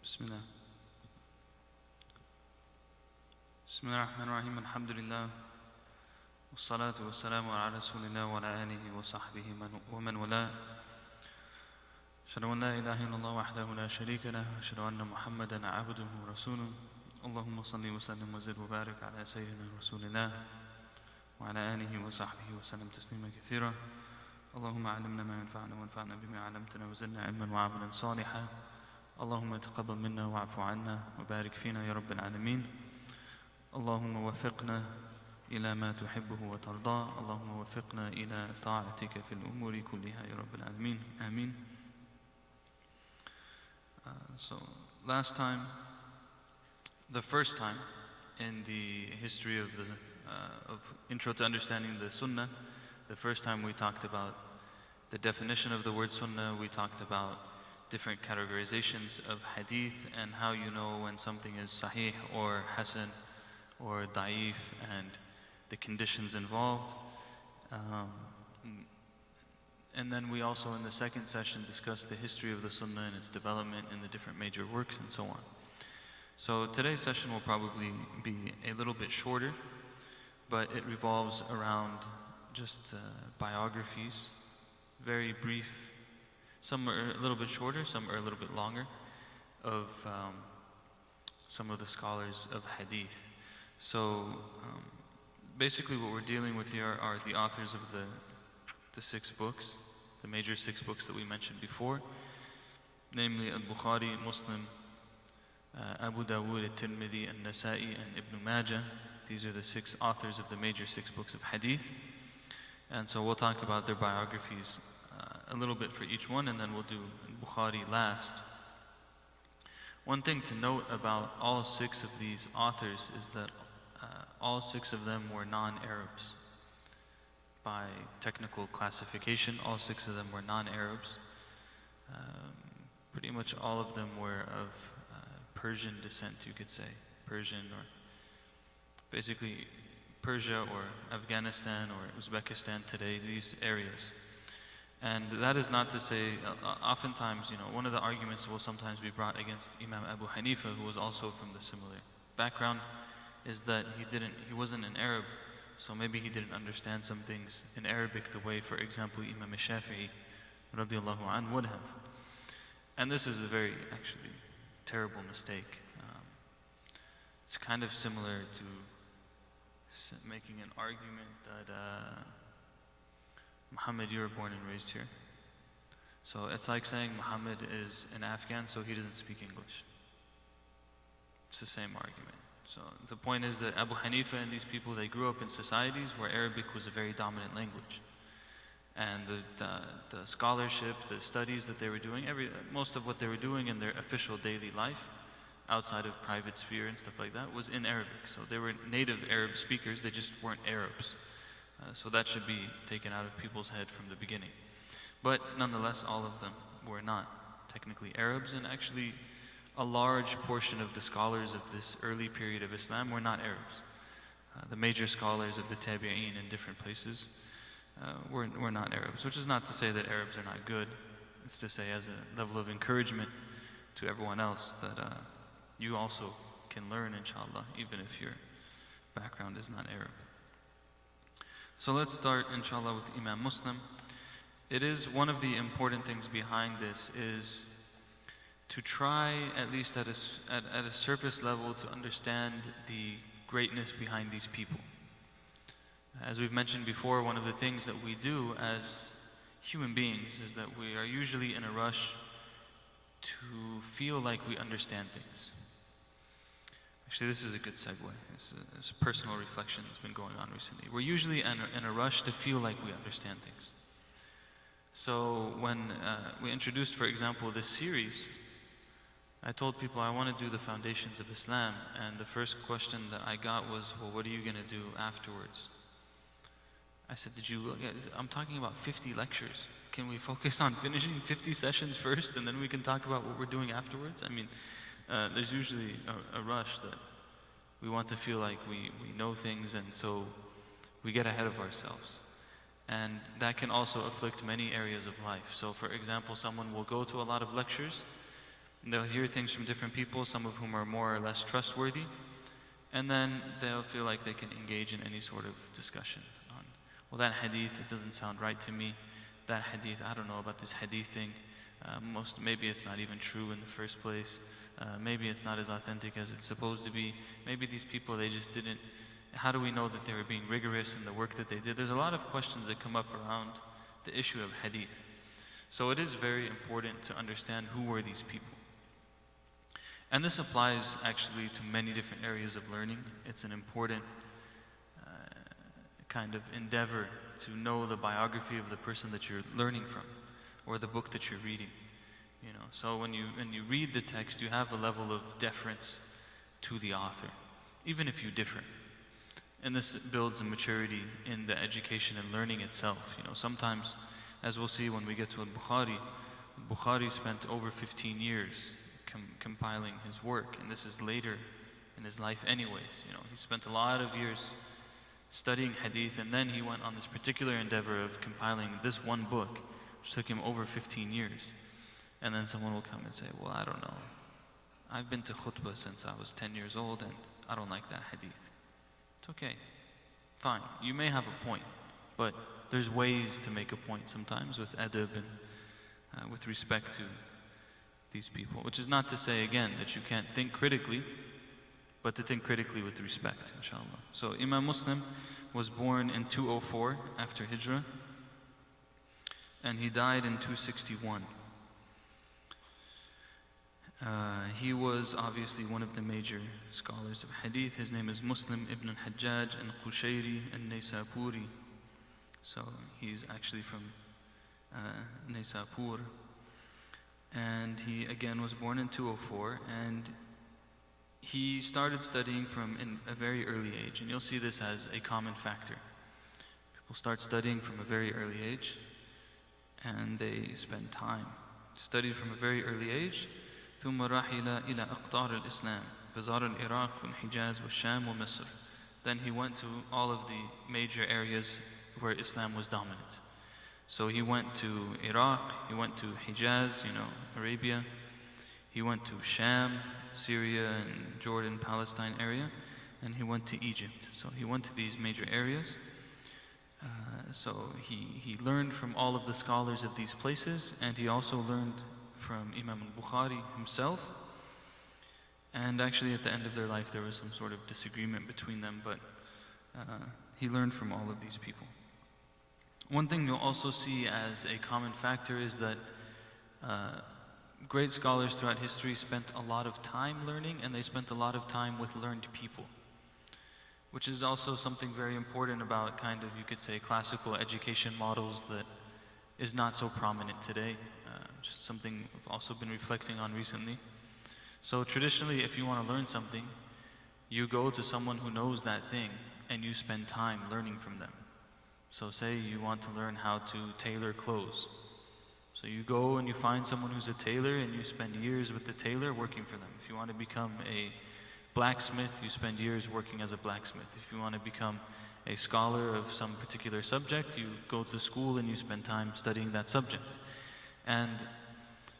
Bismillah. Bismillah ar-Rahman ar-Rahim. Alhamdulillah. Wassalatu wassalamu ala rasulillah wa ala alihi wa sahbihi wa man wala. Ashhadu an la ilaha illallah wahdahu la sharika lah wa ashhadu anna Muhammadan abduhu wa rasuluh. Allahumma salli wa sallim wa zid wa barik ala sayyidina rasulillah wa ala alihi wa sahbihi wa sallam taslima kathira. اللهم علمنا ما ينفعنا وانفعنا بما علمتنا وزدنا علما وعملا صالحا. اللهم تقبل منا واعف عنا وبارك فينا يا رب العالمين. اللهم وفقنا إلى ما تحبه وترضاه. اللهم وفقنا إلى طاعتك في الأمور كلها يا رب العالمين. آمين. So last time, the first time in the history of Intro to Understanding the Sunnah, the first time we talked about the definition of the word Sunnah, we talked about different categorizations of hadith and how you know when something is sahih or hasan or da'if and the conditions involved. And then we also in the second session discussed the history of the Sunnah and its development in the different major works and so on. So today's session will probably be a little bit shorter, but it revolves around just biographies, very brief. Some are a little bit shorter, some are a little bit longer, of some of the scholars of hadith. So basically what we're dealing with here are the authors of the 6 books, the major 6 books that we mentioned before, namely al-Bukhari, Muslim, Abu Daud, al-Tirmidhi, al-Nasa'i, and Ibn Majah. These are the 6 authors of the major 6 books of hadith. And so we'll talk about their biographies a little bit for each one, and then we'll do Bukhari last. One thing to note about all 6 of these authors is that all 6 of them were non-Arabs. By technical classification, all 6 of them were non-Arabs. Pretty much all of them were of Persian descent, you could say. Persian, or basically Persia or Afghanistan or Uzbekistan today, these areas. And that is not to say, oftentimes, one of the arguments will sometimes be brought against Imam Abu Hanifa, who was also from the similar background, is that he wasn't an Arab, so maybe he didn't understand some things in Arabic the way, for example, Imam Shafi'i radiallahu anhu would have. And this is a very, actually, terrible mistake. It's kind of similar to making an argument that Muhammad, you were born and raised here. So it's like saying Muhammad is an Afghan, so he doesn't speak English. It's the same argument. So the point is that Abu Hanifa and these people, they grew up in societies where Arabic was a very dominant language. And the scholarship, the studies that they were doing, most of what they were doing in their official daily life, outside of private sphere and stuff like that, was in Arabic. So they were native Arab speakers, they just weren't Arabs. So that should be taken out of people's head from the beginning. But nonetheless, all of them were not technically Arabs, and actually a large portion of the scholars of this early period of Islam were not Arabs. The major scholars of the Tabi'een in different places were not Arabs, which is not to say that Arabs are not good. It's to say as a level of encouragement to everyone else that you also can learn, inshallah, even if your background is not Arab. So let's start, inshallah, with Imam Muslim. It is one of the important things behind this is to try, at least at a surface level, to understand the greatness behind these people. As we've mentioned before, one of the things that we do as human beings is that we are usually in a rush to feel like we understand things. Actually, this is a good segue. It's a personal reflection that's been going on recently. We're usually in a rush to feel like we understand things. So when we introduced, for example, this series, I told people I want to do the foundations of Islam, and the first question that I got was, well, what are you going to do afterwards? I said, did you look at, I'm talking about 50 lectures. Can we focus on finishing 50 sessions first, and then we can talk about what we're doing afterwards? I mean, there's usually a rush that we want to feel like we know things, and so we get ahead of ourselves. And that can also afflict many areas of life. So for example, someone will go to a lot of lectures, They'll hear things from different people, some of whom are more or less trustworthy, and then they'll feel like they can engage in any sort of discussion on, well, that hadith, it doesn't sound right to me. That hadith, I don't know about this hadith thing. Maybe it's not even true in the first place. Maybe it's not as authentic as it's supposed to be. Maybe these people, they just didn't, how do we know that they were being rigorous in the work that they did? There's a lot of questions that come up around the issue of hadith. So it is very important to understand who were these people. And this applies actually to many different areas of learning. It's an important kind of endeavor to know the biography of the person that you're learning from, or the book that you're reading. So when you read the text, you have a level of deference to the author, even if you differ. And this builds a maturity in the education and learning itself. Sometimes, as we'll see when we get to al-Bukhari spent over 15 years compiling his work, and this is later in his life anyways. He spent a lot of years studying hadith, and then he went on this particular endeavor of compiling this one book, which took him over 15 years. And then someone will come and say, well, I don't know. I've been to khutbah since I was 10 years old, and I don't like that hadith. It's okay. Fine. You may have a point, but there's ways to make a point sometimes with adab and with respect to these people, which is not to say, again, that you can't think critically, but to think critically with respect, inshallah. So Imam Muslim was born in 204 after Hijrah, and he died in 261. He was obviously one of the major scholars of hadith. His name is Muslim ibn al-Hajjaj al-Qushayri al-Naysapuri. So he's actually from Naysapur. And he again was born in 204, and he started studying from a very early age. And you'll see this as a common factor. People start studying from a very early age, and they spend time. Studied from a very early age. ثم رحل إلى أقطار الإسلام فزار العراق والحجاز والشام ومصر. Then he went to all of the major areas where Islam was dominant. So he went to Iraq, he went to Hijaz, Arabia. He went to Sham, Syria and Jordan, Palestine area, and he went to Egypt. So he went to these major areas. So he learned from all of the scholars of these places, and he also learned from Imam al-Bukhari himself. And actually at the end of their life there was some sort of disagreement between them, but he learned from all of these people. One thing you'll also see as a common factor is that great scholars throughout history spent a lot of time learning, and they spent a lot of time with learned people, which is also something very important about kind of, you could say, classical education models that is not so prominent today. Which is something I've also been reflecting on recently. So traditionally, if you want to learn something, you go to someone who knows that thing and you spend time learning from them. So say you want to learn how to tailor clothes. So you go and you find someone who's a tailor and you spend years with the tailor working for them. If you want to become a blacksmith, you spend years working as a blacksmith. If you want to become a scholar of some particular subject, you go to school and you spend time studying that subject. And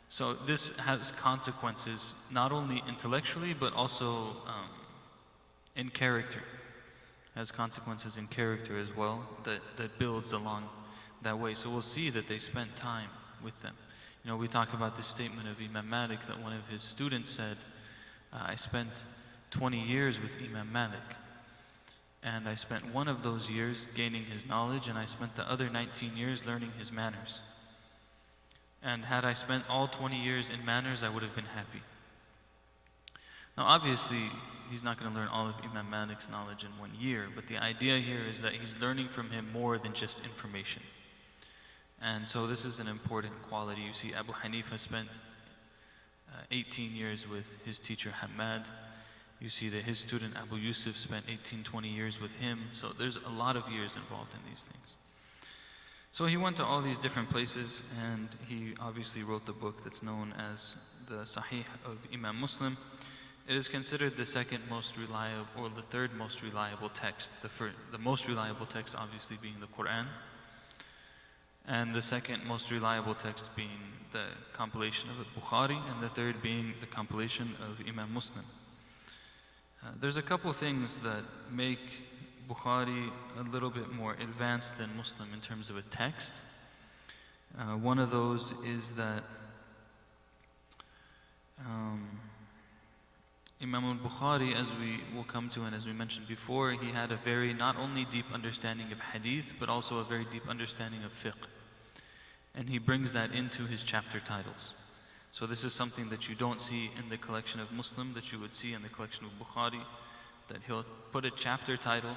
so this has consequences not only intellectually but also in character. It has consequences in character as well that builds along that way. So we'll see that they spent time with them. We talk about this statement of Imam Malik that one of his students said, I spent 20 years with Imam Malik, and I spent one of those years gaining his knowledge, and I spent the other 19 years learning his manners. And had I spent all 20 years in manners, I would have been happy. Now obviously, he's not going to learn all of Imam Malik's knowledge in 1 year, but the idea here is that he's learning from him more than just information. And so this is an important quality. You see Abu Hanifa spent 18 years with his teacher Hamad. You see that his student Abu Yusuf spent 18-20 years with him. So there's a lot of years involved in these things. So he went to all these different places, and he obviously wrote the book that's known as the Sahih of Imam Muslim. It is considered the second most reliable, or the third most reliable text. The most reliable text obviously being the Quran. and the second most reliable text being the compilation of al-Bukhari, and the third being the compilation of Imam Muslim. There's a couple things that make Bukhari a little bit more advanced than Muslim in terms of a text. One of those is that Imam al-Bukhari, as we will come to and as we mentioned before, he had a very not only deep understanding of hadith, but also a very deep understanding of fiqh. And he brings that into his chapter titles. So this is something that you don't see in the collection of Muslim, that you would see in the collection of Bukhari, that he'll put a chapter title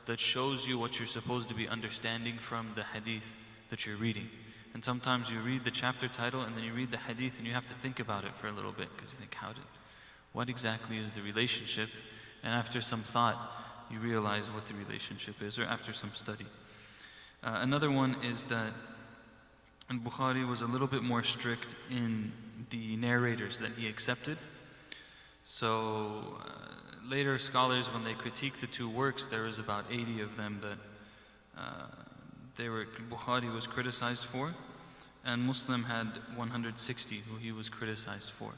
that shows you what you're supposed to be understanding from the hadith that you're reading. And sometimes you read the chapter title and then you read the hadith and you have to think about it for a little bit, because you think, what exactly is the relationship? And after some thought, you realize what the relationship is, or after some study. Another one is that al-Bukhari was a little bit more strict in the narrators that he accepted. So later scholars, when they critique the two works, there was about 80 of them that Bukhari was criticized for, and Muslim had 160 who he was criticized for.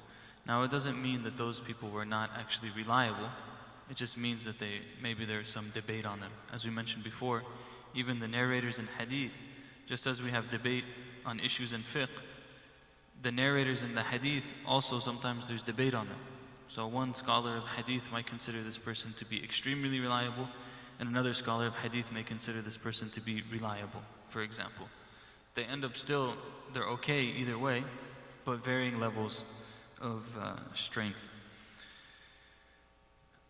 Now, it doesn't mean that those people were not actually reliable. It just means that maybe there's some debate on them. As we mentioned before, even the narrators in hadith, just as we have debate on issues in fiqh, the narrators in the hadith also sometimes there's debate on them. So one scholar of hadith might consider this person to be extremely reliable, and another scholar of hadith may consider this person to be reliable, for example. They end up they're okay either way, but varying levels of strength.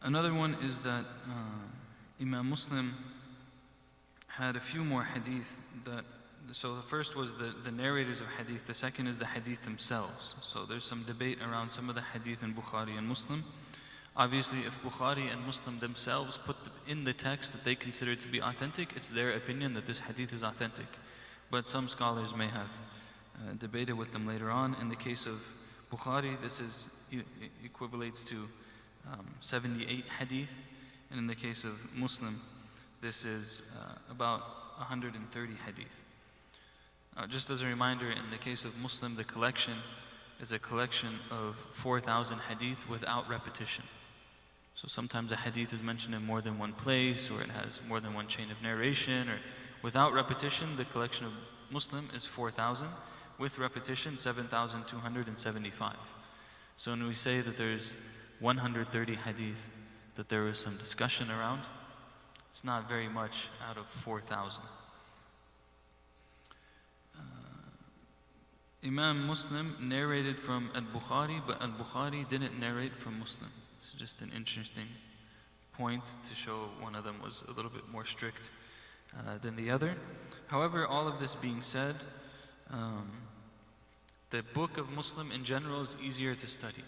Another one is that Imam Muslim had a few more hadith so the first was the narrators of hadith, the second is the hadith themselves. So there's some debate around some of the hadith in Bukhari and Muslim. Obviously, if Bukhari and Muslim themselves put in the text that they consider to be authentic, it's their opinion that this hadith is authentic. But some scholars may have debated with them later on. In the case of Bukhari, this equivalates to 78 hadith, and in the case of Muslim, this is about 130 hadith. Just as a reminder, in the case of Muslim, the collection is a collection of 4,000 hadith without repetition. So sometimes a hadith is mentioned in more than one place, or it has more than one chain of narration, or without repetition, the collection of Muslim is 4,000. With repetition, 7,275. So when we say that there's 130 hadith that there was some discussion around, it's not very much out of 4,000. Imam Muslim narrated from al-Bukhari, but al-Bukhari didn't narrate from Muslim. It's just an interesting point to show one of them was a little bit more strict than the other. However, all of this being said, the book of Muslim in general is easier to study.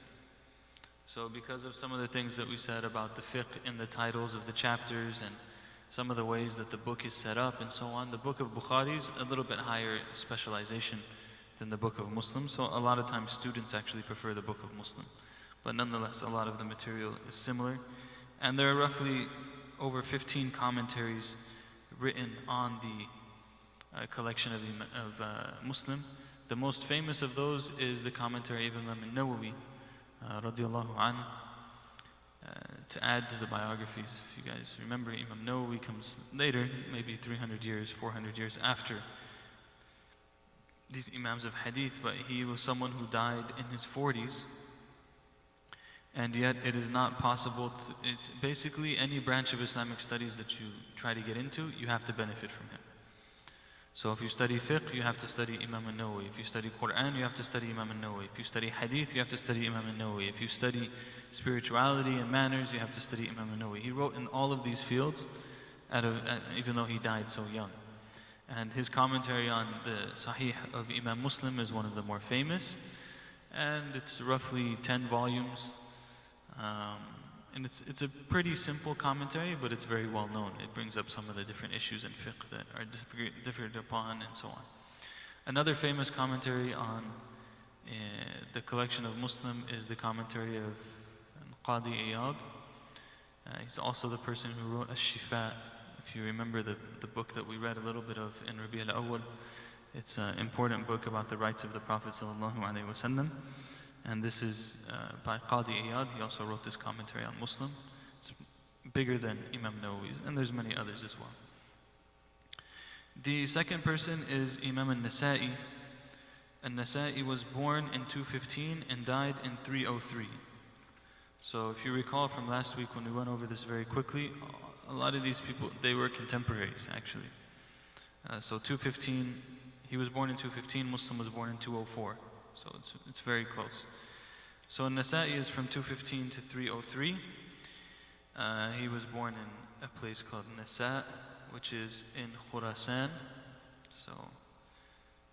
So because of some of the things that we said about the fiqh in the titles of the chapters and some of the ways that the book is set up and so on, the book of Bukhari is a little bit higher specialization than the book of Muslim. So a lot of times students actually prefer the book of Muslim. But nonetheless, a lot of the material is similar. And there are roughly over 15 commentaries written on the collection of Muslim. The most famous of those is the commentary of Imam Nawawi, radiallahu anh. To add to the biographies, if you guys remember, Imam Nawawi comes later, maybe 300 years, 400 years after these Imams of Hadith, but he was someone who died in his 40s, and yet it is not possible it's basically any branch of Islamic studies that you try to get into, you have to benefit from him. So if you study fiqh, you have to study Imam al-Nawawi. If you study Quran, you have to study Imam al-Nawawi. If you study hadith, you have to study Imam al-Nawawi. If you study spirituality and manners, you have to study Imam al-Nawawi. He wrote in all of these fields, even though he died so young. And his commentary on the Sahih of Imam Muslim is one of the more famous, and it's roughly 10 volumes. And it's a pretty simple commentary, but it's very well known. It brings up some of the different issues in fiqh that are differed upon and so on. Another famous commentary on the collection of Muslim is the commentary of Qadi Iyad. He's also the person who wrote Ash-Shifa. If you remember the book that we read a little bit of in Rabi' al-Awwal, It's an important book about the rights of the Prophet ﷺ. And this is by Qadi Iyad. He also wrote this commentary on Muslim. It's bigger than Imam Nawawi's, and there's many others as well. The second person is Imam al-Nasa'i. Al-Nasa'i was born in 215 and died in 303. So if you recall from last week when we went over this very quickly, a lot of these people, they were contemporaries actually. So 215, he was born in 215, Muslim was born in 204. So it's very close. So Al-Nasa'i is from 215 to 303. He was born in a place called Nasa, which is in Khurasan. So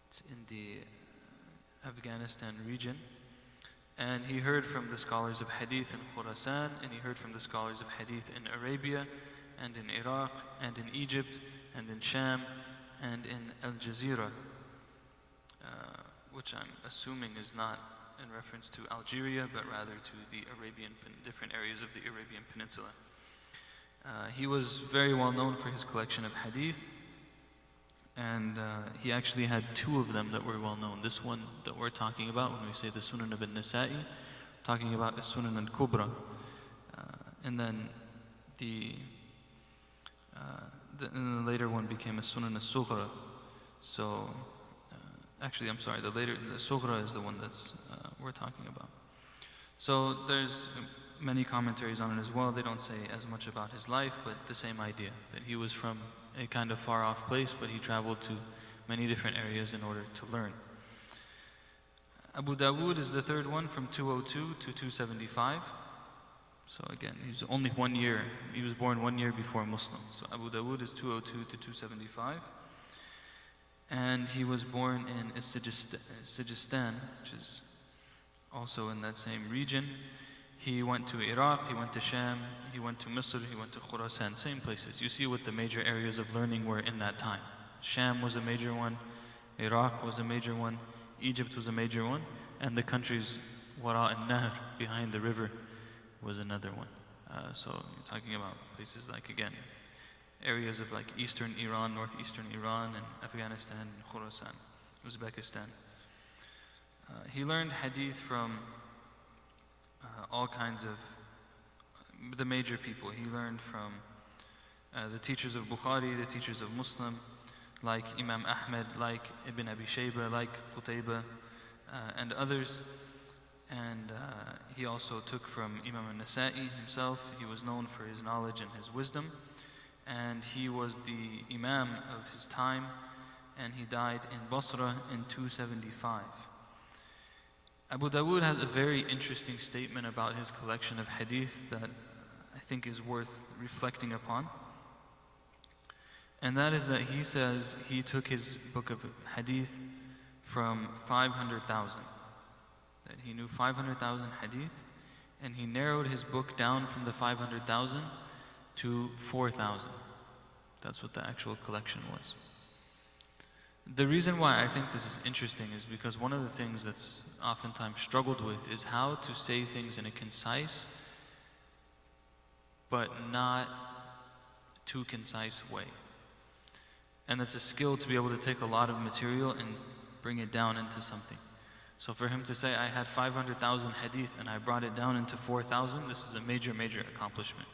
it's in the Afghanistan region. And he heard from the scholars of Hadith in Khurasan, and he heard from the scholars of Hadith in Arabia, and in Iraq, and in Egypt, and in Sham, and in Al Jazeera, which I'm assuming is not in reference to Algeria, but rather to the different areas of the Arabian Peninsula. He was very well known for his collection of Hadith, and he actually had two of them that were well known. This one that we're talking about, when we say the Sunan of al-Nasa'i, talking about the Sunan al-Kubra. And then the later one became a Sunan al-Sughra. So, actually, I'm sorry, the Sughra is the one that's we're talking about. So there's many commentaries on it as well. They don't say as much about his life, but the same idea, that he was from a kind of far off place, but he traveled to many different areas in order to learn. Abu Daud is the third one, from 202 to 275. So again, he's only 1 year. He was born 1 year before Muslim. So Abu Daud is 202 to 275. And he was born in Sijistan, which is also in that same region. He went to Iraq, he went to Sham, he went to Misr, he went to Khurasan, same places. You see what the major areas of learning were in that time. Sham was a major one, Iraq was a major one, Egypt was a major one, and the countries Wara al-Nahr, behind the river, was another one. So you're talking about places like, again, areas of like eastern Iran, northeastern Iran, and Afghanistan, and Khurasan, Uzbekistan. He learned hadith from all kinds of the major people. He learned from the teachers of Bukhari, the teachers of Muslim, like Imam Ahmed, like Ibn Abi Shayba, like Qutayba, and others. And he also took from Imam al-Nasa'i himself. He was known for his knowledge and his wisdom. And he was the Imam of his time, and he died in Basra in 275. Abu Dawood has a very interesting statement about his collection of hadith that I think is worth reflecting upon. And that is that he says he took his book of hadith from 500,000. That he knew 500,000 hadith, and he narrowed his book down from the 500,000 to 4,000. That's what the actual collection was. The reason why I think this is interesting is because one of the things that's oftentimes struggled with is how to say things in a concise but not too concise way. And it's a skill to be able to take a lot of material and bring it down into something. So for him to say, I had 500,000 hadith and I brought it down into 4,000, this is a major, major accomplishment.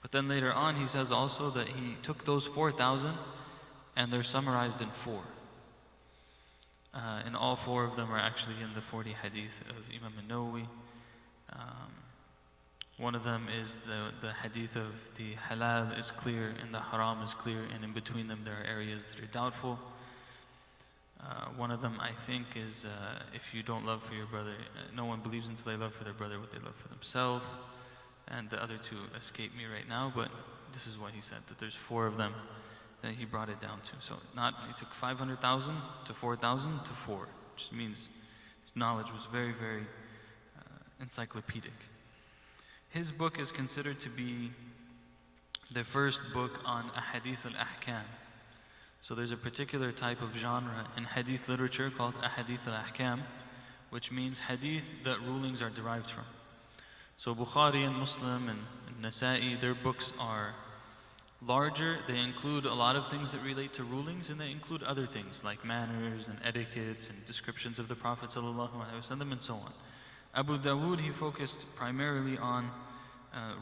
But then later on he says also that he took those 4,000 and they're summarized in 4. And all 4 of them are actually in the 40 hadith of Imam al-Nawawi. One of them is the hadith of the halal is clear and the haram is clear, and in between them there are areas that are doubtful. One of them I think is if you don't love for your brother, no one believes until they love for their brother what they love for themselves. And the other 2 escape me right now, but this is what he said, that there's 4 of them that he brought it down to. So he took 500,000 to 4,000 to 4, which means his knowledge was very, very encyclopedic. His book is considered to be the first book on ahadith al-ahkam. So there's a particular type of genre in hadith literature called ahadith al-ahkam, which means hadith that rulings are derived from. So Bukhari and Muslim and Nasa'i, their books are Larger, they include a lot of things that relate to rulings, and they include other things like manners and etiquettes and descriptions of the Prophet ﷺ and so on. Abu Dawood, he focused primarily on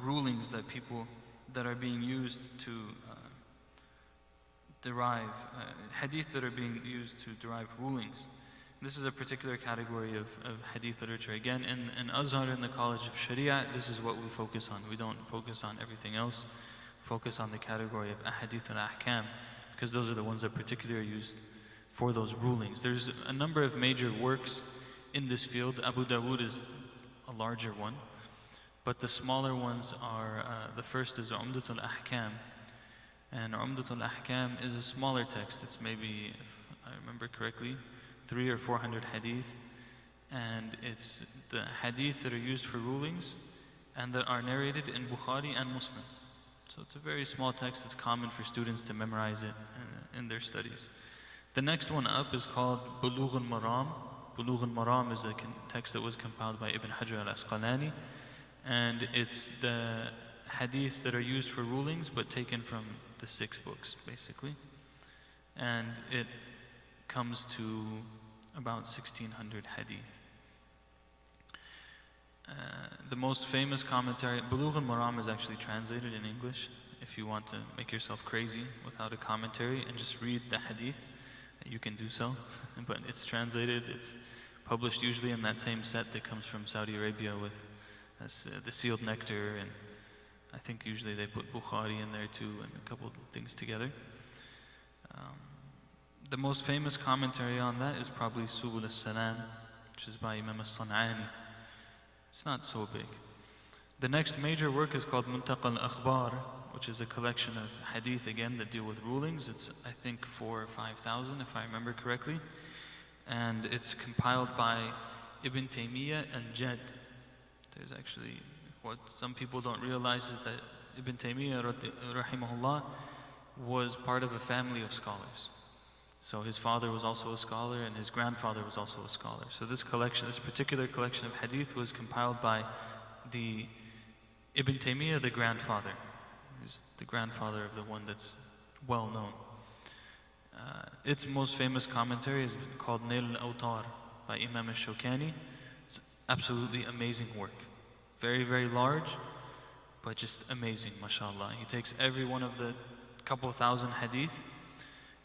rulings that are being used to derive, hadith that are being used to derive rulings. This is a particular category of hadith literature. Again, in Azhar, in the College of Sharia, this is what we focus on. We don't focus on everything else. Focus on the category of ahadith and ahkam, because those are the ones that particularly are used for those rulings. There's a number of major works in this field. Abu Dawood is a larger one, but the smaller ones are, the first is Umdatul Ahkam. And Umdatul Ahkam is a smaller text. It's maybe, if I remember correctly, 300 or 400 hadith. And it's the hadith that are used for rulings and that are narrated in Bukhari and Muslim. So it's a very small text. It's common for students to memorize it in their studies. The next one up is called Bulugh al-Maram. Bulugh al-Maram is a text that was compiled by Ibn Hajar al-Asqalani. And it's the hadith that are used for rulings, but taken from the 6 books, basically. And it comes to about 1,600 hadith. The most famous commentary, Bulugh al-Maram is actually translated in English. If you want to make yourself crazy without a commentary and just read the hadith, you can do so. But it's translated, it's published usually in that same set that comes from Saudi Arabia with the sealed nectar, and I think usually they put Bukhari in there too and a couple things together. The most famous commentary on that is probably Subul al-Salam, which is by Imam al-San'ani. It's not so big. The next major work is called Muntaqa al-Akhbar, which is a collection of hadith again that deal with rulings. It's I think 4,000 or 5,000 if I remember correctly. And it's compiled by Ibn Taymiyyah and Jad. There's actually, what some people don't realize is that Ibn Taymiyyah rahimahullah was part of a family of scholars. So his father was also a scholar and his grandfather was also a scholar. So this particular collection of hadith was compiled by the Ibn Taymiyyah, the grandfather. He's the grandfather of the one that's well known. Its most famous commentary is called Nail al-Awtar by Imam al-Shawkani. It's absolutely amazing work. Very, very large, but just amazing, mashallah. He takes every one of the couple thousand hadith,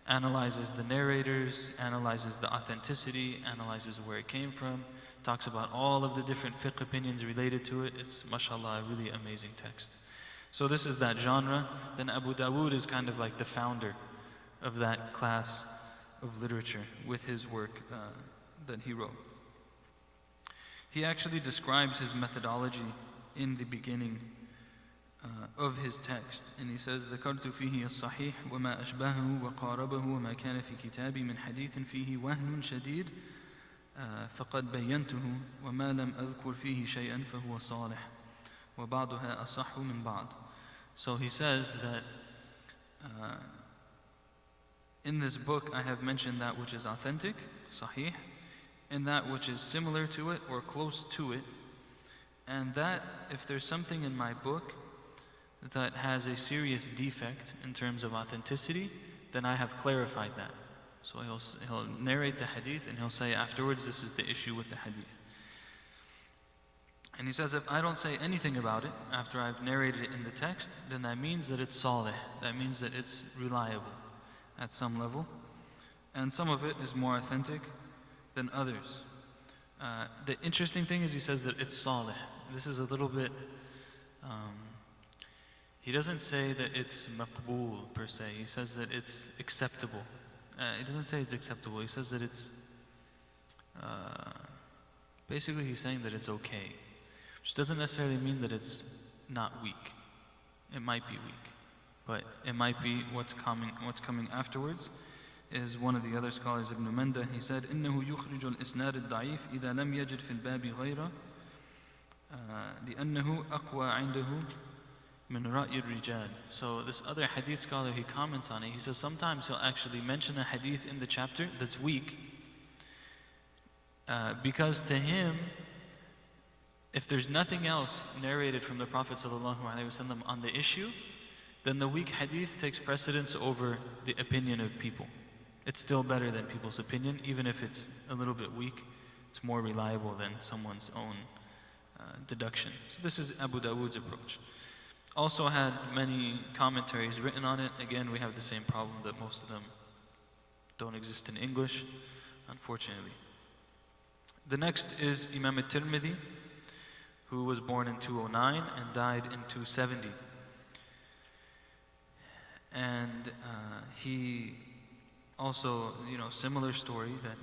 analyzes the narrators, analyzes the authenticity, analyzes where it came from, talks about all of the different fiqh opinions related to it. It's, mashallah, a really amazing text. So this is that genre. Then Abu Dawood is kind of like the founder of that class of literature with his work that he wrote. He actually describes his methodology in the beginning of his text, and he says ذكرت فيه الصحيح وما أشبهه وقاربه وما كان في كتابي من حديث فيه وهن شديد فقد بينته وما لم أذكر فيه شيئا فهو صالح وبعضها أصح من بعض. So he says that in this book I have mentioned that which is authentic, sahih, and that which is similar to it or close to it, and that if there's something in my book that has a serious defect in terms of authenticity, then I have clarified that. So he'll narrate the hadith and he'll say afterwards, this is the issue with the hadith. And he says, if I don't say anything about it after I've narrated it in the text, then that means that it's salih. That means that it's reliable at some level. And some of it is more authentic than others. The interesting thing is he says that it's salih. This is a little bit, he doesn't say that it's maqbool per se. He says that it's acceptable. He doesn't say it's acceptable. He says that it's, basically he's saying that it's okay. Which doesn't necessarily mean that it's not weak. It might be weak. But it might be what's coming afterwards. Is one of the other scholars, Ibn Majah, he said, إنه يخرج الإسناد الضعيف إذا لم يجد في الباب غيره لأنه أقوى عنده من رأي الرجال. So this other hadith scholar, he comments on it. He says sometimes he'll actually mention a hadith in the chapter that's weak because to him, if there's nothing else narrated from the Prophet ﷺ on the issue, then the weak hadith takes precedence over the opinion of people. It's still better than people's opinion, even if it's a little bit weak. It's more reliable than someone's own deduction. So this is Abu Dawud's approach. Also had many commentaries written on it. Again, we have the same problem that most of them don't exist in English, unfortunately. The next is Imam al-Tirmidhi, who was born in 209 and died in 270. And he also, similar story that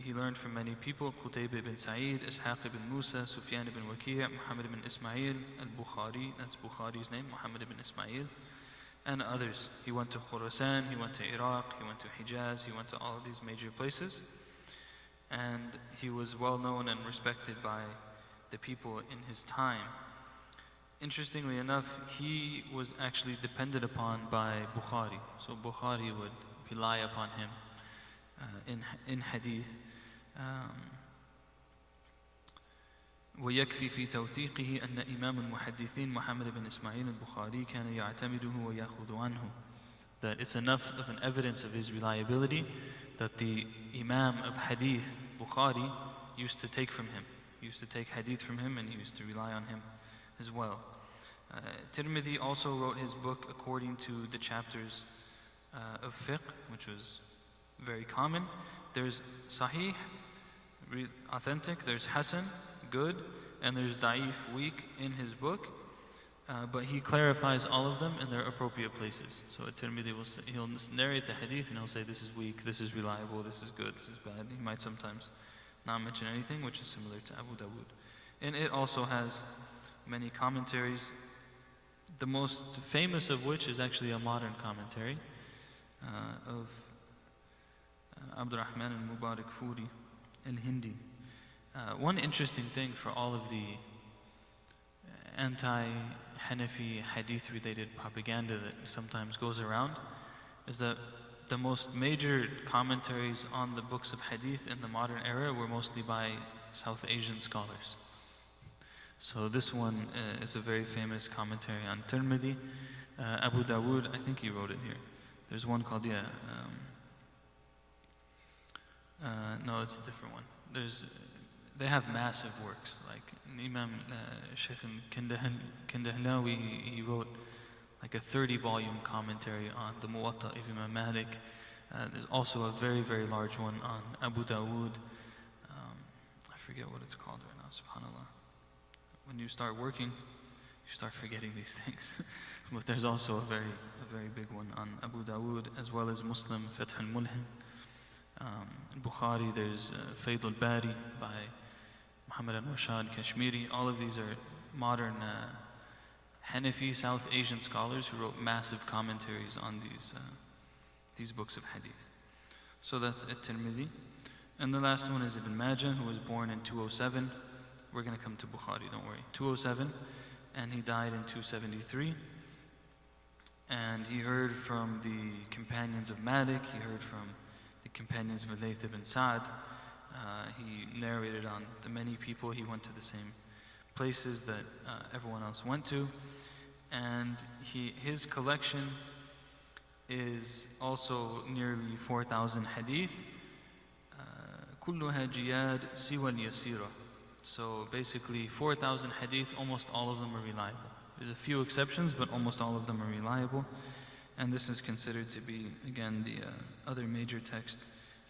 he learned from many people: Qutayb ibn Sa'id, Ishaq ibn Musa, Sufyan ibn Waki', Muhammad ibn Ismail, al-Bukhari, that's Bukhari's name, Muhammad ibn Ismail, and others. He went to Khurasan, he went to Iraq, he went to Hijaz, he went to all of these major places. And he was well known and respected by the people in his time. Interestingly enough, he was actually depended upon by Bukhari. So Bukhari would rely upon him in hadith. ويكفي في توثيقه أن إمام المحدثين محمد بن إسماعيل البخاري كان يعتمده ويأخذ عنه. That it's enough of an evidence of his reliability that the Imam of Hadith, Bukhari, used to take from him. He used to take hadith from him and he used to rely on him as well. Tirmidhi also wrote his book according to the chapters of fiqh, which was very common. There's Sahih, authentic, there's Hasan, good, and there's Da'if, weak in his book. But he clarifies all of them in their appropriate places. So at Tirmidhi, he'll narrate the hadith and he'll say this is weak, this is reliable, this is good, this is bad. He might sometimes not mention anything, which is similar to Abu Daud. And it also has many commentaries, the most famous of which is actually a modern commentary of Abdurrahman al-Mubarak Furi in Hindi. One interesting thing for all of the anti-Hanafi hadith-related propaganda that sometimes goes around is that the most major commentaries on the books of hadith in the modern era were mostly by South Asian scholars. So this one is a very famous commentary on Tirmidhi. Abu Dawood, I think he wrote it here. There's one called, no, it's a different one. They have massive works, like Imam Shaykh Kandahlawi, he wrote like a 30-volume commentary on the Muwatta of Imam Malik. There's also a very, very large one on Abu Dawood. I forget what it's called right now, subhanAllah. When you start working, you start forgetting these things. But there's also a very big one on Abu Dawood, as well as Muslim, Fath al-Mulhim. Bukhari, there's Fayd al-Bari by Muhammad al-Rashad Kashmiri. All of these are modern Hanafi South Asian scholars who wrote massive commentaries on these books of hadith. So that's at-Tirmidhi. And the last one is Ibn Majah, who was born in 207. We're going to come to Bukhari, don't worry. 207, and he died in 273. And he heard from the companions of Malik, he heard from the companions of Layth ibn Sa'd. He narrated on the many people. He went to the same places that everyone else went to. And his collection is also nearly 4,000 hadith. كلها جياد سوى اليسيرة. So basically 4,000 hadith, almost all of them are reliable. There's a few exceptions, but almost all of them are reliable. And this is considered to be, again, the other major text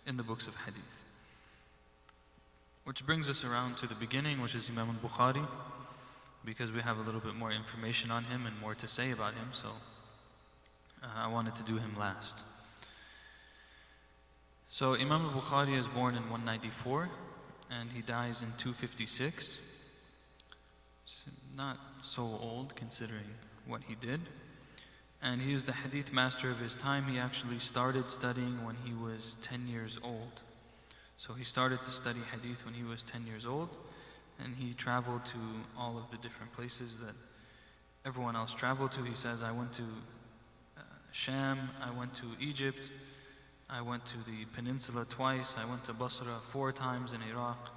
in the books of hadith. Which brings us around to the beginning, which is Imam al-Bukhari, because we have a little bit more information on him and more to say about him, so I wanted to do him last. So Imam al-Bukhari is born in 194, and he dies in 256. It's not so old considering what he did. And he is the hadith master of his time. He actually started studying when he was 10 years old. So he started to study hadith when he was 10 years old, and he traveled to all of the different places that everyone else traveled to. He says, I went to Sham, I went to Egypt, I went to the peninsula twice, I went to Basra 4 times in Iraq,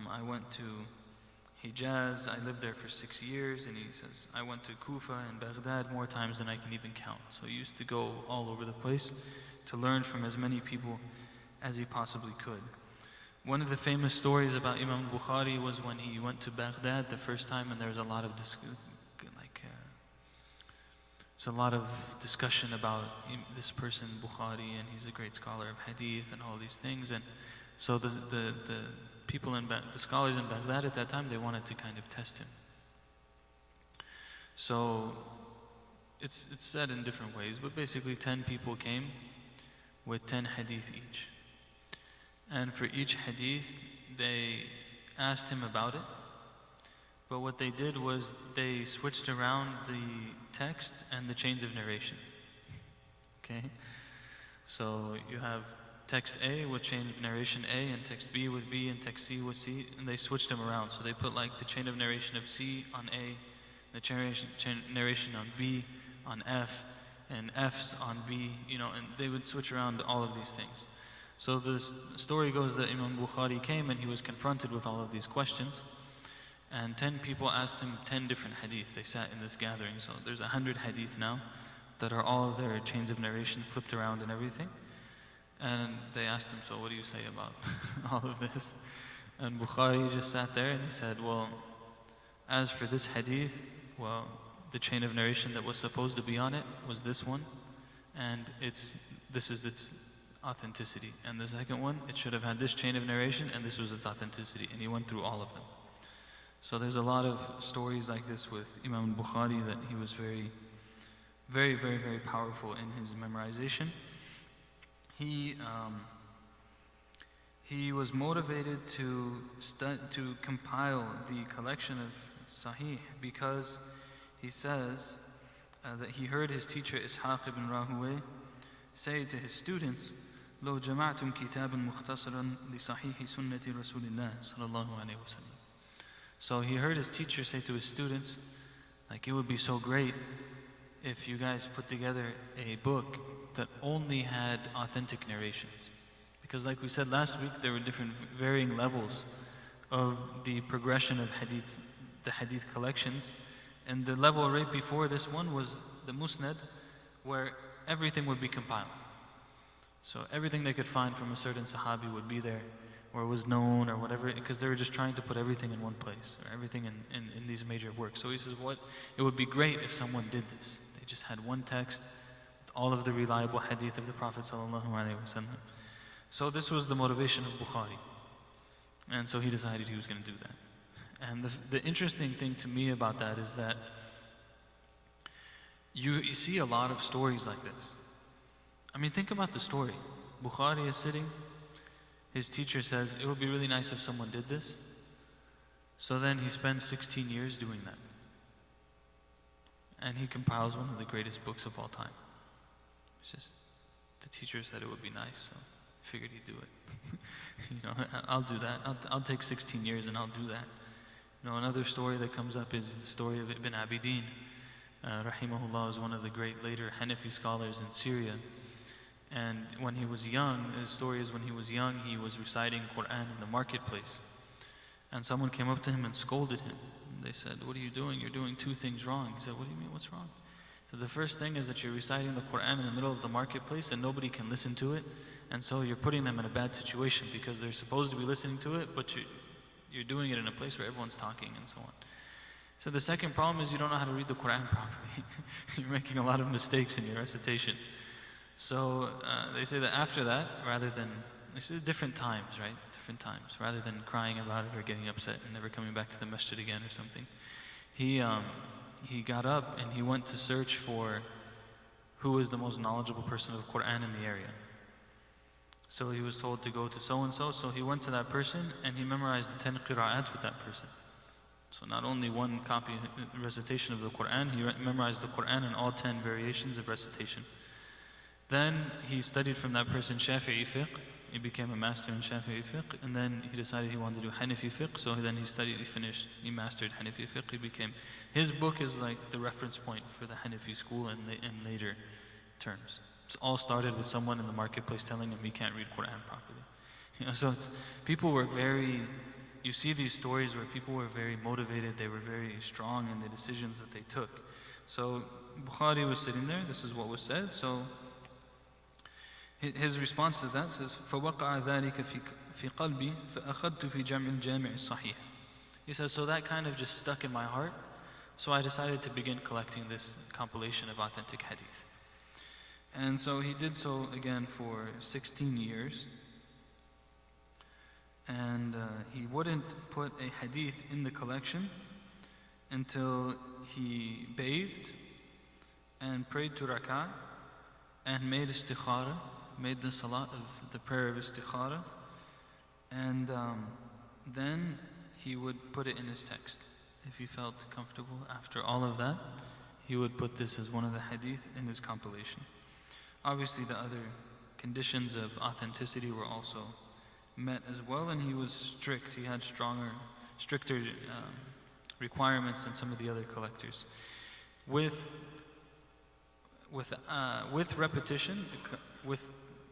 I went to Hijaz, I lived there for 6 years, and he says, I went to Kufa and Baghdad more times than I can even count. So he used to go all over the place to learn from as many people as he possibly could. One of the famous stories about Imam Bukhari was when he went to Baghdad the first time, and there was a lot of discussion about this person, Bukhari, and he's a great scholar of hadith and all these things. And so the people the scholars in Baghdad at that time, they wanted to kind of test him. So it's said in different ways, but basically 10 people came with 10 hadith each. And for each hadith, they asked him about it. But what they did was they switched around the text and the chains of narration. Okay? So you have text A with chain of narration A, and text B with B, and text C with C, and they switched them around. So they put like the chain of narration of C on A, the chain narration on B, on F, and F's on B, and they would switch around all of these things. So the story goes that Imam Bukhari came and he was confronted with all of these questions. And 10 people asked him 10 different hadith. They sat in this gathering. So there's 100 hadith now that are all of their chains of narration flipped around and everything. And they asked him, so what do you say about all of this? And Bukhari just sat there and he said, well, as for this hadith, well, the chain of narration that was supposed to be on it was this one. And this is its authenticity. And the second one, it should have had this chain of narration, and this was its authenticity. And he went through all of them. So there's a lot of stories like this with Imam Bukhari, that he was very, very, very, very powerful in his memorization. He was motivated to compile the collection of Sahih because he says that he heard his teacher Ishaq ibn Rahawayh say to his students, لو جمعتم كتابا مختصرا لصحيح سنة رسول الله صلى الله عليه وسلم. So he heard his teacher say to his students, like, it would be so great if you guys put together a book that only had authentic narrations. Because like we said last week, there were different varying levels of the progression of hadith, the hadith collections. And the level right before this one was the musnad, where everything would be compiled. So everything they could find from a certain sahabi would be there, or was known, or whatever, because they were just trying to put everything in one place, or everything in these major works. So he says, it would be great if someone did this. They just had one text, with all of the reliable hadith of the Prophet ﷺ. So this was the motivation of Bukhari. And so he decided he was going to do that. And the interesting thing to me about that is that you see a lot of stories like this. I mean, think about the story. Bukhari is sitting. His teacher says, it would be really nice if someone did this. So then he spends 16 years doing that. And he compiles one of the greatest books of all time. It's just, the teacher said it would be nice, so I figured he'd do it. I'll do that. I'll take 16 years and I'll do that. Another story that comes up is the story of Ibn Abidin. Rahimahullah is one of the great later Hanafi scholars in Syria. And when he was young, his story is when he was young, he was reciting Quran in the marketplace. And someone came up to him and scolded him. And they said, what are you doing? You're doing 2 things wrong. He said, what do you mean, what's wrong? So the first thing is that you're reciting the Quran in the middle of the marketplace and nobody can listen to it. And so you're putting them in a bad situation because they're supposed to be listening to it, but you're doing it in a place where everyone's talking and so on. So the second problem is you don't know how to read the Quran properly. You're making a lot of mistakes in your recitation. So they say that after that, this is different times, right? Different times. Rather than crying about it or getting upset and never coming back to the masjid again or something, he got up and he went to search for who is the most knowledgeable person of Quran in the area. So he was told to go to so-and-so, so he went to that person and he memorized the 10 qira'at with that person. So not only one copy recitation of the Quran, he memorized the Quran and all 10 variations of recitation. Then he studied from that person Shafi'i fiqh. He became a master in Shafi'i fiqh, and then he decided he wanted to do Hanafi fiqh. So then he mastered Hanafi fiqh. His book is like the reference point for the Hanafi school in later terms. It's all started with someone in the marketplace telling him he can't read Quran properly. So people were very, you see these stories where people were very motivated, they were very strong in the decisions that they took. So Bukhari was sitting there, this is what was said. So his response to that says, فَوَقَعَ ذَلِكَ فِي قَلْبِي فَأَخَذْتُ فِي جَمْعِ الْجَامِعِ الصَّحِيحِ. He says, so that kind of just stuck in my heart. So I decided to begin collecting this compilation of authentic hadith. And so he did so again for 16 years. And he wouldn't put a hadith in the collection until he bathed and prayed 2 rak'ah and made istikhara, made the salat of the prayer of istikhara, and then he would put it in his text. If he felt comfortable after all of that, he would put this as one of the hadith in his compilation. Obviously the other conditions of authenticity were also met as well, and he was strict. He had stricter requirements than some of the other collectors.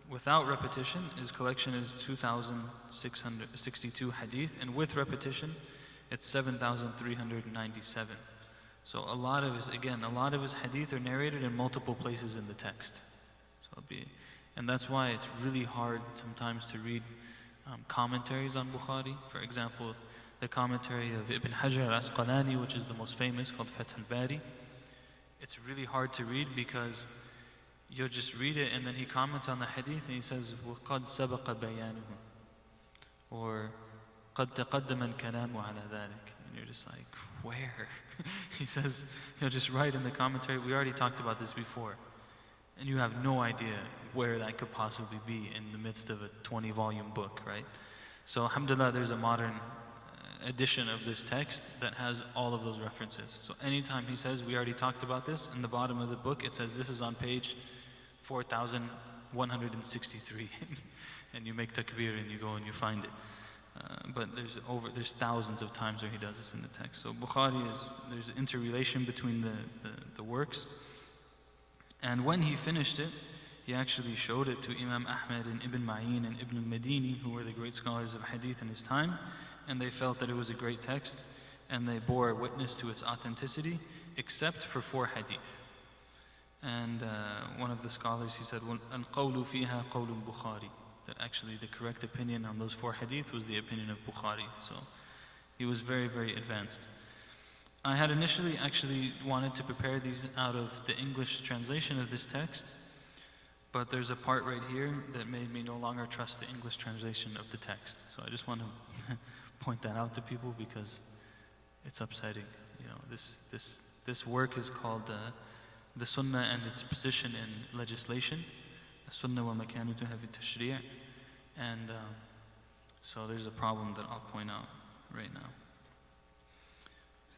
Without repetition, his collection is 2,662 hadith, and with repetition, it's 7,397. So a lot of his hadith are narrated in multiple places in the text. And that's why it's really hard sometimes to read commentaries on Bukhari. For example, the commentary of Ibn Hajar al-Asqalani, which is the most famous, called Fath al-Bari. It's really hard to read because you'll just read it and then he comments on the hadith and he says, وَقَدْ سَبَقَ بَيَانُهُ, or قَدْ تَقَدَّمَ الْكَلَامُ عَلَى ذَلِكَ. And you're just like, where? He says, he'll just write in the commentary, we already talked about this before. And you have no idea where that could possibly be in the midst of a 20-volume book, right? So alhamdulillah, there's a modern edition of this text that has all of those references. So anytime he says, we already talked about this, in the bottom of the book it says, this is on page 4,163. And you make takbir and you go and you find it. But there's thousands of times where he does this in the text. So Bukhari there's interrelation between the works. And when he finished it, he actually showed it to Imam Ahmad and Ibn Ma'in and Ibn al-Madini, who were the great scholars of hadith in his time, and they felt that it was a great text, and they bore witness to its authenticity, except for 4 hadith. And one of the scholars, he said, al-qawlu fiha qawlu al-Bukhari, that actually the correct opinion on those 4 hadith was the opinion of Bukhari. So he was very, very advanced. I had initially actually wanted to prepare these out of the English translation of this text, but there's a part right here that made me no longer trust the English translation of the text. So I just want to point that out to people because it's upsetting. You know, this work is called the Sunnah and its position in legislation, Sunnah wa makanutuha fi tashri', and so there's a problem that I'll point out right now.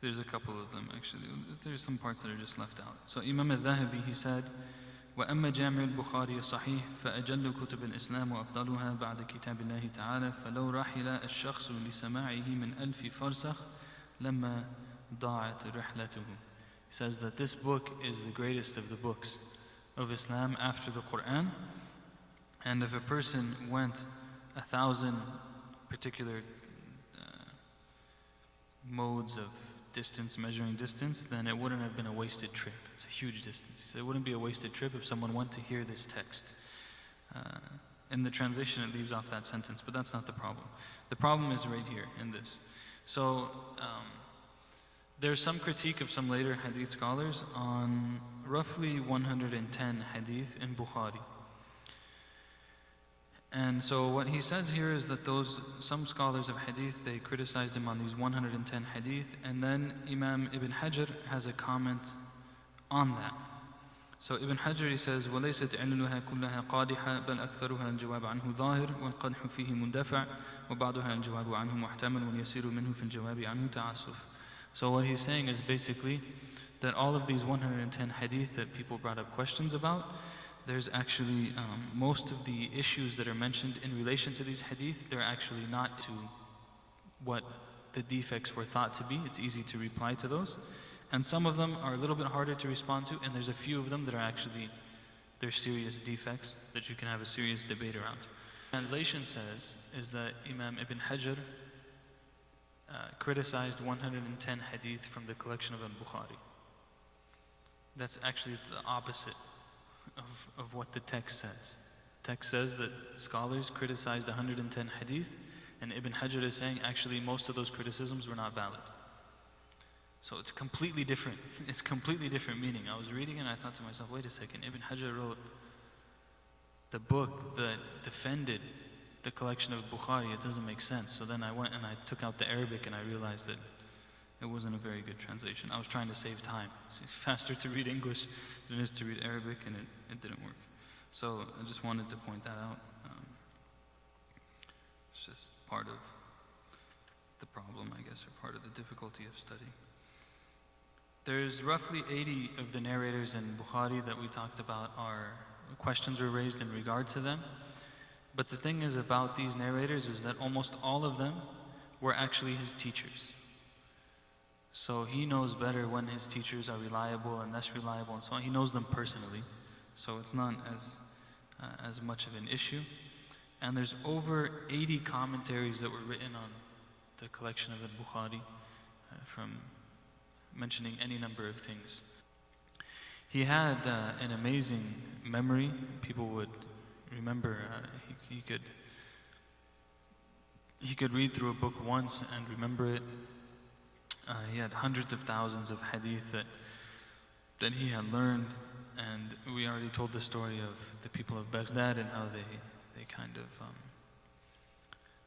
There's a couple of them actually. There's some parts that are just left out. So Imam al-Dhahabi, he said, وأما جامع البخاري الصحيح فأجل كتب الإسلام وأفضلها بعد كتاب الله تعالى فلو رحل الشخص لسماعه من ألف فرسخ لما ضاعت رحلته. He says that this book is the greatest of the books of Islam after the Quran, and if a person went 1,000 particular modes of distance, measuring distance, then it wouldn't have been a wasted trip. It's a huge distance. He said it wouldn't be a wasted trip if someone went to hear this text. In the translation it leaves off that sentence, but that's not the problem. The problem is right here in this. So there's some critique of some later hadith scholars on roughly 110 hadith in Bukhari. And so what he says here is that some scholars of hadith, they criticized him on these 110 hadith, and then Imam Ibn Hajar has a comment on that. So Ibn Hajar, he says, وَلَيْسَتْ عِلُّهَا كُلَّهَا قَادِحَةً بَلْ أَكْثَرُهَا الْجَوَابُ عَنْهُ ظَاهِرٌ وَالْقَدْحُ فِيهِ مُنْدَفَعٌ وَبَعْضُهَا الْجَوَابُ عَنْهُ مُحْتَمَلٌ وَالْيَسِيرُ مِنْهُ فِي الْجَوَابِ عَنْهُ تَعَسُّفٌ. So what he's saying is basically that all of these 110 hadith that people brought up questions about, there's actually most of the issues that are mentioned in relation to these hadith, they're actually not to what the defects were thought to be. It's easy to reply to those. And some of them are a little bit harder to respond to, and there's a few of them that are actually, they're serious defects that you can have a serious debate around. Translation says is that Imam Ibn Hajar criticized 110 hadith from the collection of al-Bukhari. That's actually the opposite of what the text says. The text says that scholars criticized 110 hadith, and Ibn Hajar is saying actually most of those criticisms were not valid. So it's completely different. It's completely different meaning. I was reading and I thought to myself, wait a second, Ibn Hajar wrote the book that defended the collection of Bukhari. It doesn't make sense. So then I went and I took out the Arabic and I realized that it wasn't a very good translation. I was trying to save time. It's faster to read English than it is to read Arabic, and it didn't work. So I just wanted to point that out. It's just part of the problem, I guess, or part of the difficulty of studying. There's roughly 80 of the narrators in Bukhari that we talked about are questions were raised in regard to them. But the thing is about these narrators is that almost all of them were actually his teachers. So he knows better when his teachers are reliable and less reliable and so on. He knows them personally, so it's not as much of an issue. And there's over 80 commentaries that were written on the collection of al-Bukhari from mentioning any number of things. He had an amazing memory. People would remember he could read through a book once and remember it. He had hundreds of thousands of hadith that he had learned, and we already told the story of the people of Baghdad and how they kind of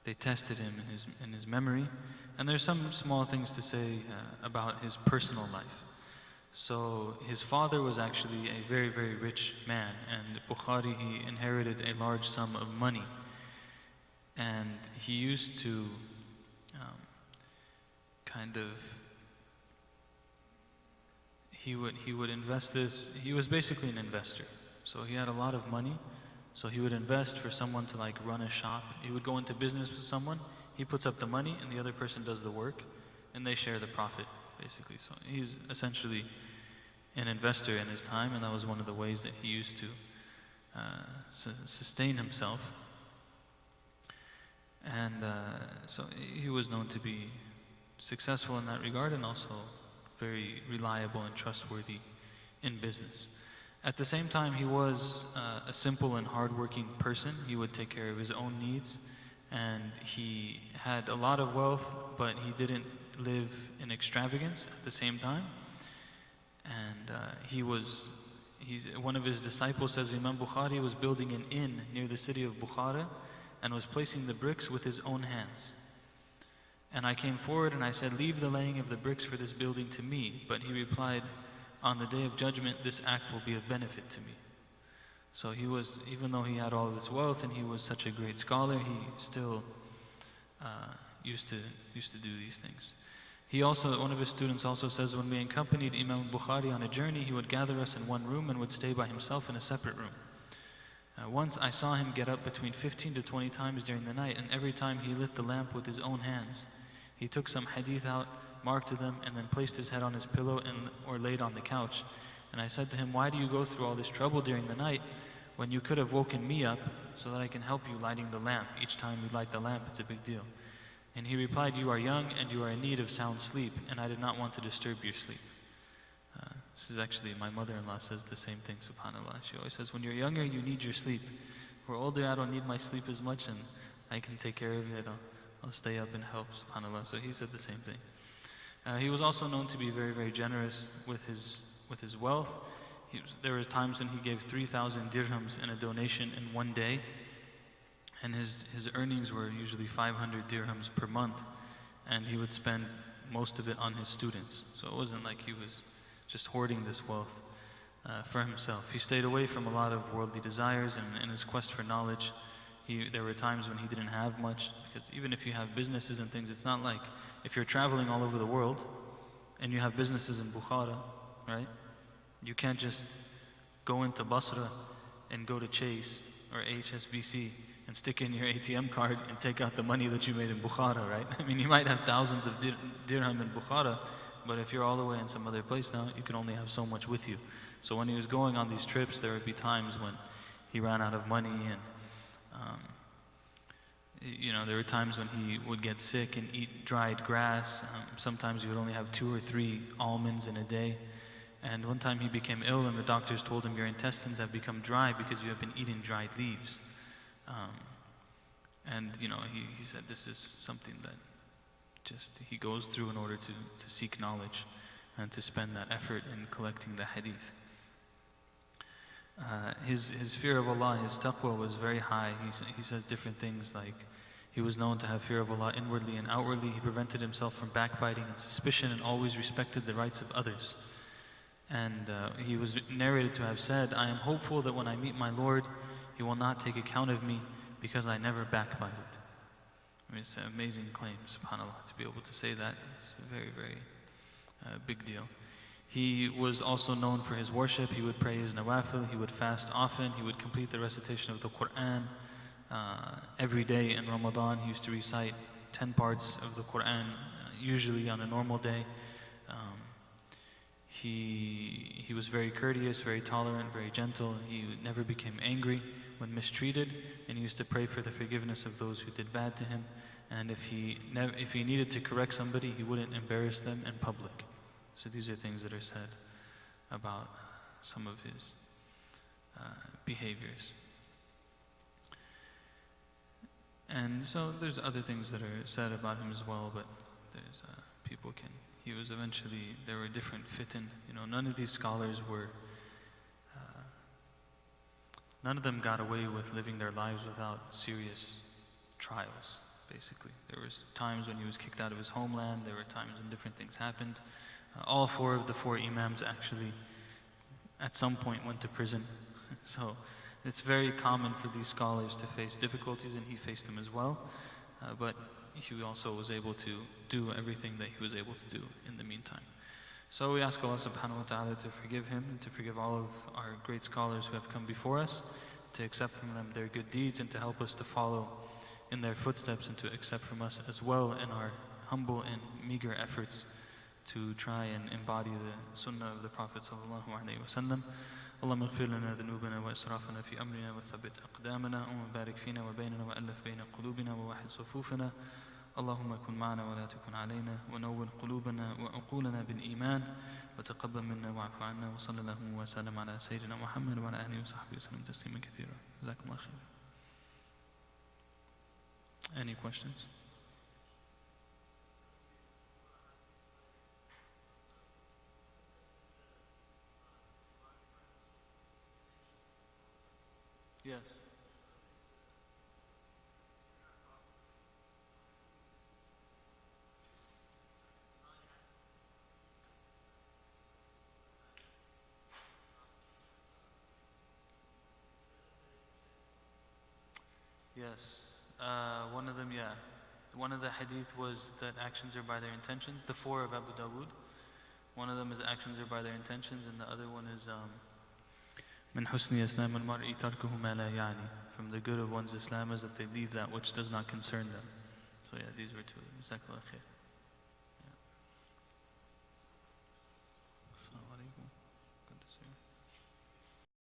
they tested him in his memory. And there's some small things to say about his personal life. So his father was actually a very, very rich man, and Bukhari, he inherited a large sum of money. And he used to he would invest this. He was basically an investor. So he had a lot of money. So he would invest for someone to like run a shop. He would go into business with someone. He puts up the money and the other person does the work, and they share the profit, basically. So he's essentially an investor in his time, and that was one of the ways that he used to sustain himself. And so he was known to be successful in that regard, and also very reliable and trustworthy in business. At the same time, he was a simple and hardworking person. He would take care of his own needs, and he had a lot of wealth, but he didn't live in extravagance at the same time. And one of his disciples says Imam Bukhari was building an inn near the city of Bukhara and was placing the bricks with his own hands. And I came forward and I said, leave the laying of the bricks for this building to me. But he replied, on the day of judgment, this act will be of benefit to me. So he was, even though he had all this wealth and he was such a great scholar, he still used to do these things. One of his students also says, when we accompanied Imam Bukhari on a journey, he would gather us in one room and would stay by himself in a separate room. Once I saw him get up between 15 to 20 times during the night, and every time he lit the lamp with his own hands. He took some hadith out, marked to them, and then placed his head on his pillow or laid on the couch. And I said to him, why do you go through all this trouble during the night when you could have woken me up so that I can help you lighting the lamp? Each time you light the lamp, it's a big deal. And he replied, you are young and you are in need of sound sleep, and I did not want to disturb your sleep. This is actually, my mother-in-law says the same thing, subhanAllah. She always says, when you're younger, you need your sleep. When we're older, I don't need my sleep as much, and I can take care of it. I'll stay up and help, subhanAllah. So he said the same thing. He was also known to be very, very generous with his wealth. There were times when he gave 3,000 dirhams in a donation in one day, and his earnings were usually 500 dirhams per month, and he would spend most of it on his students. So it wasn't like he was just hoarding this wealth for himself. He stayed away from a lot of worldly desires, and in his quest for knowledge, there were times when he didn't have much, because even if you have businesses and things, it's not like if you're traveling all over the world and you have businesses in Bukhara, right? You can't just go into Basra and go to Chase or HSBC and stick in your ATM card and take out the money that you made in Bukhara, right? I mean, you might have thousands of dirham in Bukhara, but if you're all the way in some other place now, you can only have so much with you. So when he was going on these trips, there would be times when he ran out of money, and there were times when he would get sick and eat dried grass. Sometimes he would only have 2 or 3 almonds in a day. And one time he became ill and the doctors told him, your intestines have become dry because you have been eating dried leaves. He said this is something that just he goes through in order to seek knowledge and to spend that effort in collecting the hadith. His fear of Allah, his taqwa was very high. He says different things like he was known to have fear of Allah inwardly and outwardly. He prevented himself from backbiting and suspicion and always respected the rights of others. And he was narrated to have said, I am hopeful that when I meet my Lord, He will not take account of me because I never backbited. I mean, it's an amazing claim, subhanAllah, to be able to say that. It's a very, very big deal. He was also known for his worship. He would pray his nawafil, he would fast often, he would complete the recitation of the Quran. Every day in Ramadan, he used to recite 10 parts of the Quran, usually on a normal day. He was very courteous, very tolerant, very gentle. He never became angry when mistreated, and he used to pray for the forgiveness of those who did bad to him. And if he needed to correct somebody, he wouldn't embarrass them in public. So these are things that are said about some of his behaviors. And so there's other things that are said about him as well, but there's there were different fitan. None of these scholars none of them got away with living their lives without serious trials, basically. There was times when he was kicked out of his homeland, there were times when different things happened. All 4 of the 4 imams actually at some point went to prison. So it's very common for these scholars to face difficulties, and he faced them as well. But he also was able to do everything that he was able to do in the meantime. So we ask Allah subhanahu wa ta'ala to forgive him and to forgive all of our great scholars who have come before us, to accept from them their good deeds and to help us to follow in their footsteps and to accept from us as well in our humble and meager efforts to try and embody the sunnah of the Prophet sallallahu alaihi wasallam. اللهم اغفر لنا ذنوبنا وإسرافنا في أمرنا وثبت أقدامنا وبارك فينا وبيننا وألف بين قلوبنا ووحد صفوفنا. اللهم كن معنا ولا تكن علينا ونور قلوبنا وعقولنا بالإيمان وتقبل منا واعف عنا وصلى الله وسلم على سيدنا محمد وعلى آله وصحبه وسلم تسليما كثيرا. جزاكم الله خير. Any questions? Yes. Yes. One of them, yeah. One of the hadith was that actions are by their intentions. The 4 of Abu Daud. One of them is actions are by their intentions, and the other one is من حسن إسلام المرء تركه ما لا يعني. From the good of one's Islam is that they leave that which does not concern them. So yeah, these were 2. Jazakallah khair.